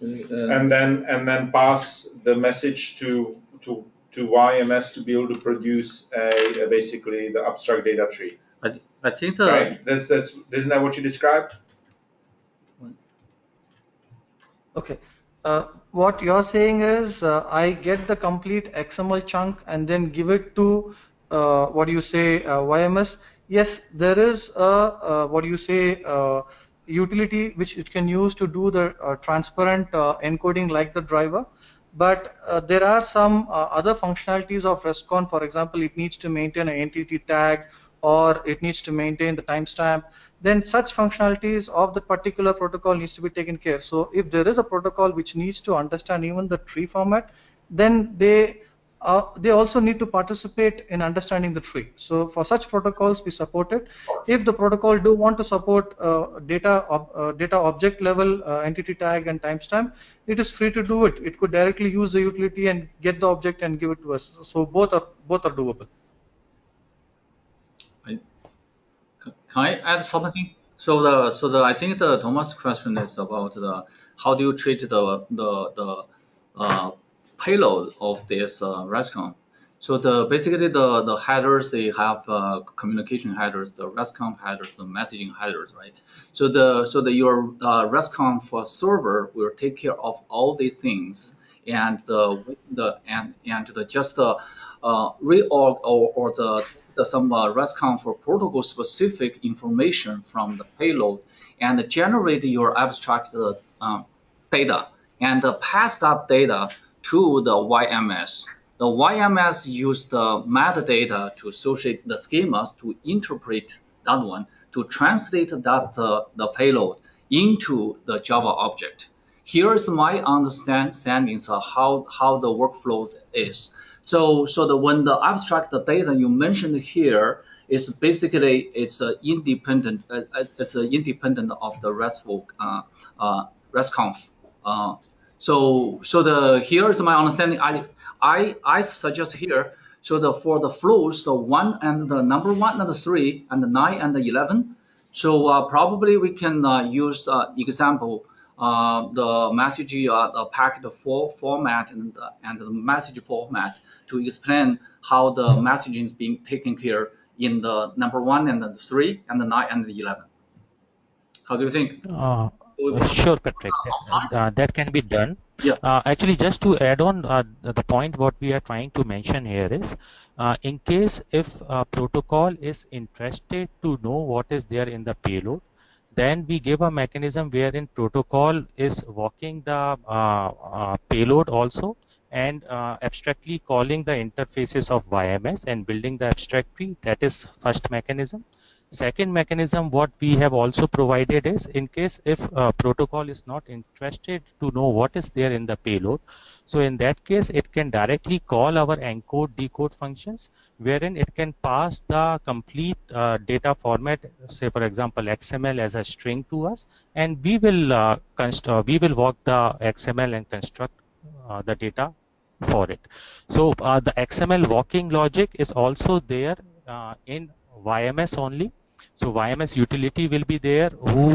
and then pass the message to YMS to be able to produce basically the abstract data tree. I think Right? Isn't that what you described? Okay. What you're saying is I get the complete XML chunk and then give it to what do you say YMS. Yes, there is a what do you say utility which it can use to do the transparent encoding like the driver. But there are some other functionalities of RESTCON. For example, it needs to maintain an entity tag, or it needs to maintain the timestamp. Then such functionalities of the particular protocol needs to be taken care. So if there is a protocol which needs to understand even the tree format, then they also need to participate in understanding the tree. So for such protocols, we support it. If the protocol do want to support data object level entity tag and timestamp, it is free to do it. It could directly use the utility and get the object and give it to us. So both are doable. Can I add something? I think the Thomas question is about the how do you treat the payload of this RESTCON. So basically the headers, they have communication headers, the RESTCON headers, the messaging headers, right? So your RESTCON for server will take care of all these things, and the just reorg or the some RESTCON for protocol specific information from the payload and generate your abstract data and pass that data to the YMS. The YMS use the metadata to associate the schemas to interpret that one, to translate that the payload into the Java object. Here's my understanding of how the workflows is. So when the abstract data you mentioned here is basically independent. It's independent of the RESTful RESTconf. Here is my understanding. I suggest here. So for the flows, the one and the number 1 and the 3 and the 9 and the 11. So probably we can use example the message the packet format and the message format to explain how the messaging is being taken care in the number 1 and the 3 and the 9 and the 11. How do you think? Sure, Patrick. That can be done. Yeah. Actually, just to add on the point, what we are trying to mention here is, in case if a protocol is interested to know what is there in the payload, then we give a mechanism wherein protocol is walking the payload also and abstractly calling the interfaces of YMS and building the abstract tree. That is first mechanism. Second mechanism, what we have also provided is, in case if a protocol is not interested to know what is there in the payload, so in that case it can directly call our encode decode functions, wherein it can pass the complete data format, say for example XML as a string to us, and we will walk the XML and construct the data for it. So the XML walking logic is also there in YMS only. So YMS utility will be there, who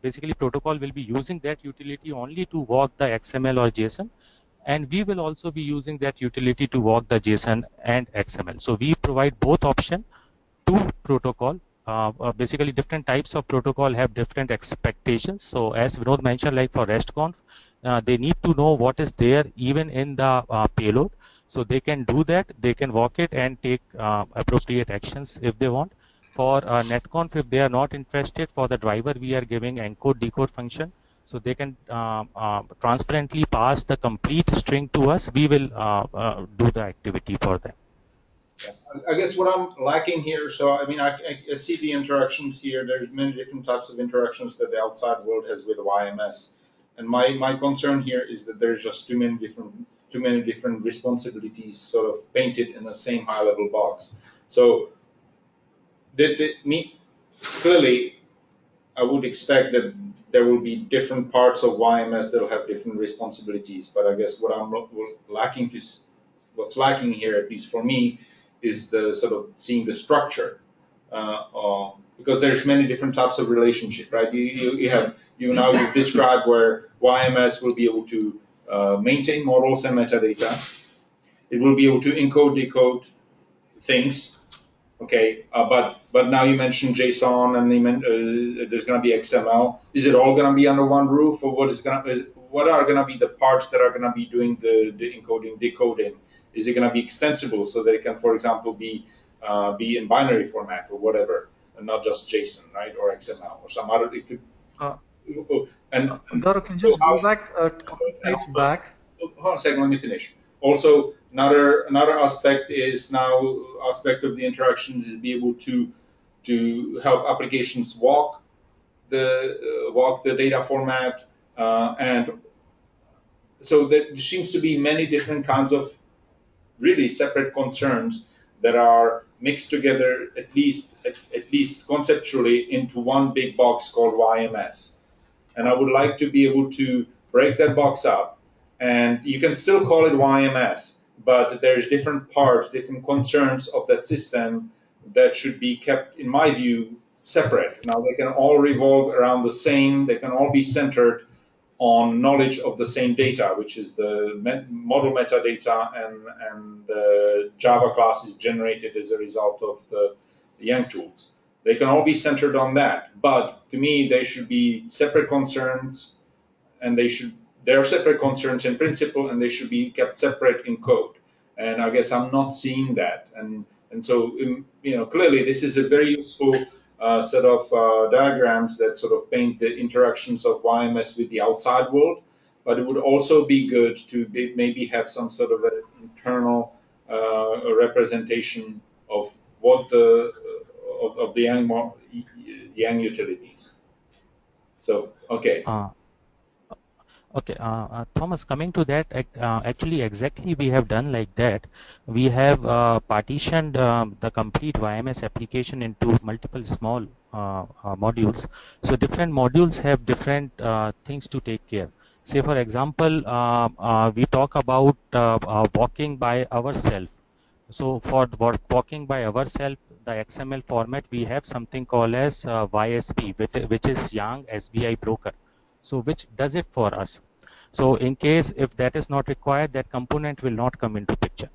basically protocol will be using that utility only to walk the XML or JSON, and we will also be using that utility to walk the JSON and XML. So we provide both option to protocol. Basically different types of protocol have different expectations. So as Vinod mentioned, like for RESTconf, they need to know what is there even in the payload. So they can do that, they can walk it and take appropriate actions if they want. For netconf, if they are not interested, for the driver we are giving encode decode function, so they can transparently pass the complete string to us. We will do the activity for them. I guess what I'm lacking here, so I mean, I see the interactions here. There's many different types of interactions that the outside world has with YMS, and my concern here is that there's just too too many different responsibilities sort of painted in the same high-level box. So clearly, I would expect that there will be different parts of YMS that will have different responsibilities. But I guess what's lacking here, at least for me, is the sort of seeing the structure, because there's many different types of relationship, right? You've described where YMS will be able to maintain models and metadata. It will be able to encode, decode things. Okay, but now you mentioned JSON and there's going to be XML. Is it all going to be under one roof, or what are going to be the parts that are going to be doing the encoding, decoding? Is it going to be extensible so that it can, for example, be in binary format or whatever, and not just JSON, right, or XML or some other? It could, Uh, and Gaurav, can you so just go back a couple of and slides also, back? hold on a second, let me finish. Also, another aspect is now aspect of the interactions is be able to help applications walk the data format, and so there seems to be many different kinds of really separate concerns that are mixed together at least conceptually into one big box called YMS. And I would like to be able to break that box up, and you can still call it YMS, but there's different parts, different concerns of that system that should be kept, in my view, separate. Now they can all revolve around the same, they can all be centered on knowledge of the same data, which is the model metadata and the Java classes generated as a result of the Yang tools. They can all be centered on that, but to me, they should be separate concerns, and they are separate concerns in principle, and they should be kept separate in code. And I guess I'm not seeing that, and so clearly this is a very useful set of diagrams that sort of paint the interactions of YMS with the outside world. But it would also be good to maybe have some sort of an internal representation of what of the Yang utilities. So okay. Okay, Thomas, coming to that, actually, exactly we have done like that. We have partitioned the complete YMS application into multiple small modules. So different modules have different things to take care. Say, for example, we talk about walking by ourselves. So for walking by ourselves, the XML format, we have something called as YSB, which is Yang SBI broker. So which does it for us. So in case if that is not required, that component will not come into picture.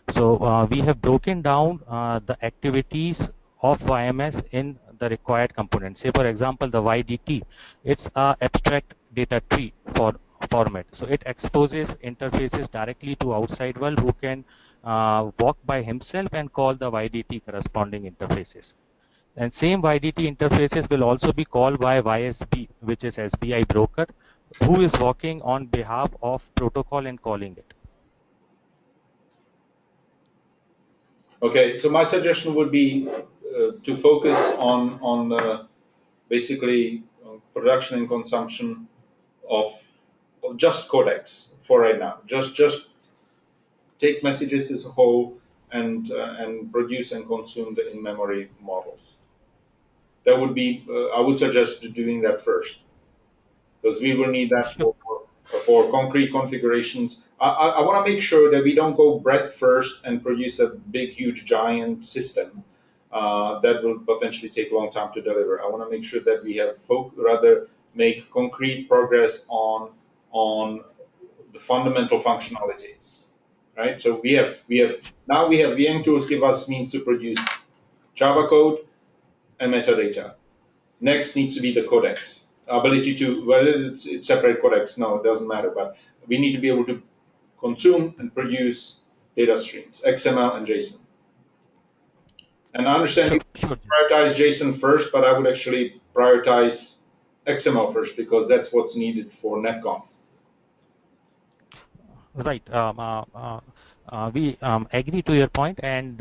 So we have broken down the activities of YMS in the required components. Say for example, the YDT, it's a abstract data tree for format. So it exposes interfaces directly to outside world who can walk by himself and call the YDT corresponding interfaces. And same YDT interfaces will also be called by YSB, which is SBI broker, who is working on behalf of protocol and calling it. Okay, so my suggestion would be to focus on basically production and consumption of just codecs for right now. Just take messages as a whole and produce and consume the in-memory models. That would be I would suggest doing that first, because we will need that Sure. for concrete configurations. I want to make sure that we don't go breadth first and produce a big, huge, giant system that will potentially take a long time to deliver. I want to make sure that we have rather make concrete progress on the fundamental functionality, right? So we have Yang tools give us means to produce Java code and metadata. Next needs to be the codecs. Ability to, whether it's separate codecs, no, it doesn't matter. But we need to be able to consume and produce data streams, XML and JSON. And I understand Sure, you sure. prioritize JSON first, but I would actually prioritize XML first, because that's what's needed for NetConf. Right. We agree to your point, and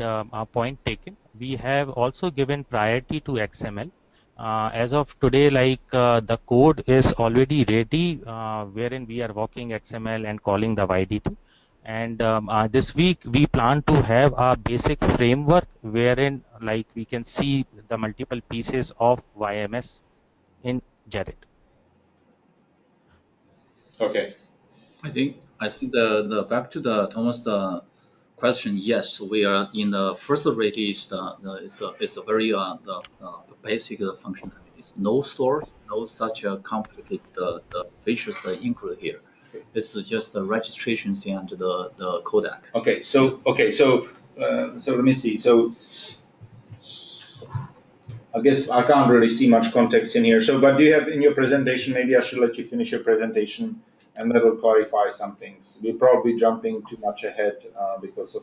point taken. We have also given priority to XML. As of today, the code is already ready, wherein we are working XML and calling the YDT. And this week we plan to have a basic framework wherein like we can see the multiple pieces of YMS in Jared. Okay. I think the back to the Thomas question. Yes, we are in the first rate is is a very the basic functionalities. No stores, no such complicated the features included here. It's just the registrations and the codec. Okay. So so let me see. So I guess I can't really see much context in here. So, but do you have in your presentation? Maybe I should let you finish your presentation, and that will clarify some things. We're probably jumping too much ahead because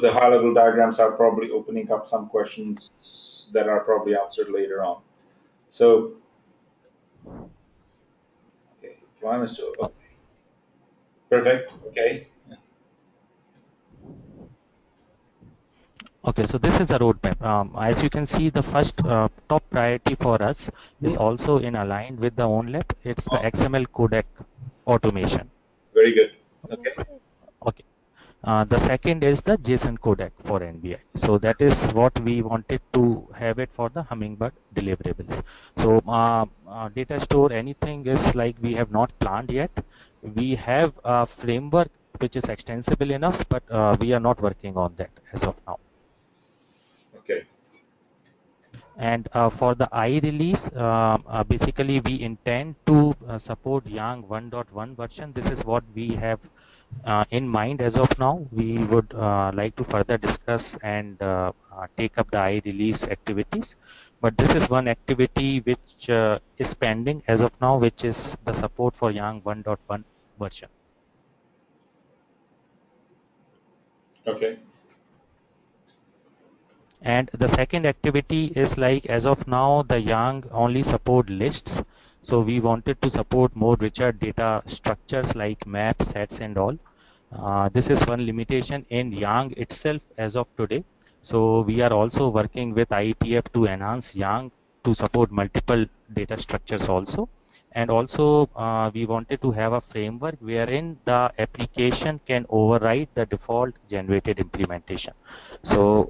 the high-level diagrams are probably opening up some questions that are probably answered later on. So, okay, YMS, okay. Perfect. Okay. Okay, so this is a roadmap. As you can see, the first top priority for us is also in aligned with the ON.Lab. It's the XML codec automation. Very good. Okay. Okay. The second is the JSON codec for NBI. So that is what we wanted to have it for the Hummingbird deliverables. So data store, anything is like we have not planned yet. We have a framework which is extensible enough, but we are not working on that as of now. Okay. And for the I release, basically we intend to support Yang 1.1 version. This is what we have in mind as of now. We would like to further discuss and take up the I release activities. But this is one activity which is pending as of now, which is the support for Yang 1.1 version. Okay. And the second activity is like as of now, the Yang only support lists. So we wanted to support more richer data structures like maps, sets, and all. This is one limitation in Yang itself as of today. So we are also working with IETF to enhance Yang to support multiple data structures also. And also we wanted to have a framework wherein the application can override the default generated implementation. So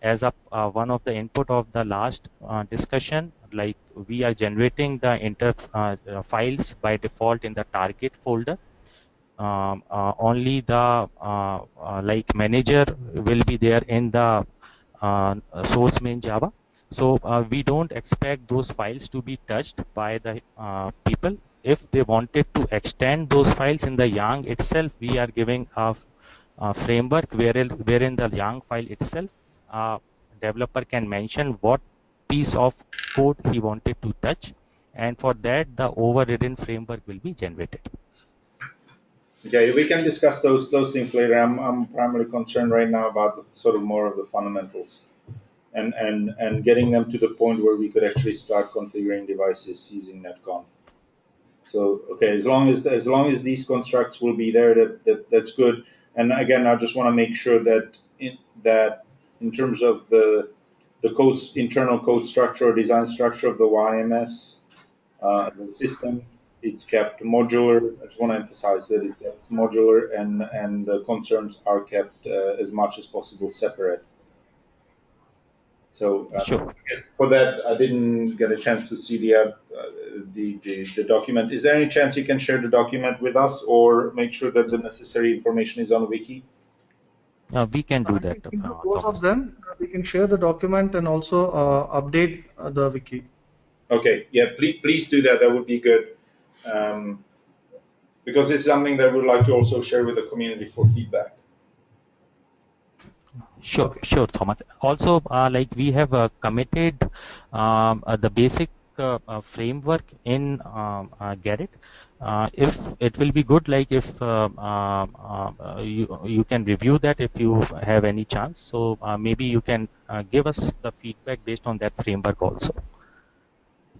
as one of the input of the last discussion, like we are generating the files by default in the target folder. Only the like manager will be there in the source main Java. So we don't expect those files to be touched by the people. If they wanted to extend those files in the Yang itself, we are giving a framework wherein the Yang file itself, developer can mention what piece of code he wanted to touch, and for that the overridden framework will be generated. Okay, we can discuss those things later. I'm primarily concerned right now about sort of more of the fundamentals, and getting them to the point where we could actually start configuring devices using netconf. So okay, as long as these constructs will be there, that's good. And again, I just want to make sure that in terms of the code's internal code structure or design structure of the YMS the system, it's kept modular. I just want to emphasize that it's kept modular, and the concerns are kept as much as possible separate. So Sure. I guess for that, I didn't get a chance to see the document. Is there any chance you can share the document with us, or make sure that the necessary information is on Wiki? We can do that. We can do both Thomas. of them. We can share the document and also update the wiki. Okay, yeah, please do that. That would be good, because it's something that we'd like to also share with the community for feedback. Sure, Okay. sure, Thomas. Also, like we have committed the basic framework in Gerrit. If it will be good, like if you can review that if you have any chance. So maybe you can give us the feedback based on that framework also.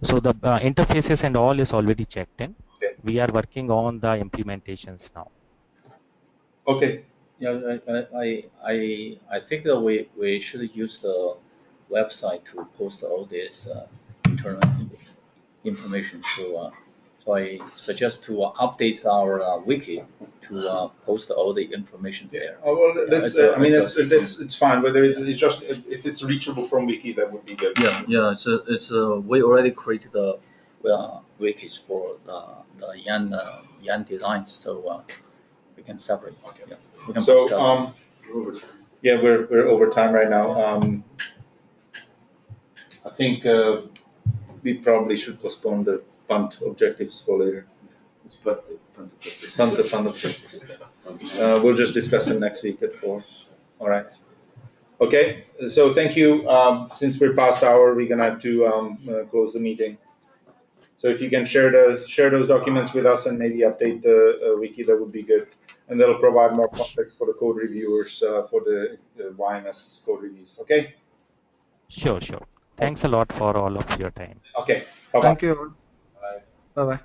So the interfaces and all is already checked in. Okay. We are working on the implementations now. Okay. Yeah, I think that we should use the website to post all this internal information to So I suggest to update our wiki to post all the information there. Oh, well, that's, it's a- I mean, it's a- it's fine. Whether it's just if it's reachable from wiki, that would be good. Yeah. We already created the wikis for the Yan designs, so we can separate. Okay. Yeah, we can So post that. yeah, we're over time right now. I think we probably should postpone the punt objectives for later. Punt objectives. We'll just discuss them next week at 4. All right. Okay. So thank you. Since we're past hour, we're gonna have to close the meeting. So if you can share those documents with us and maybe update the wiki, that would be good. And that'll provide more context for the code reviewers for the YMS code reviews. Okay. Sure. Thanks a lot for all of your time. Okay. Bye-bye. Thank you. Bye bye.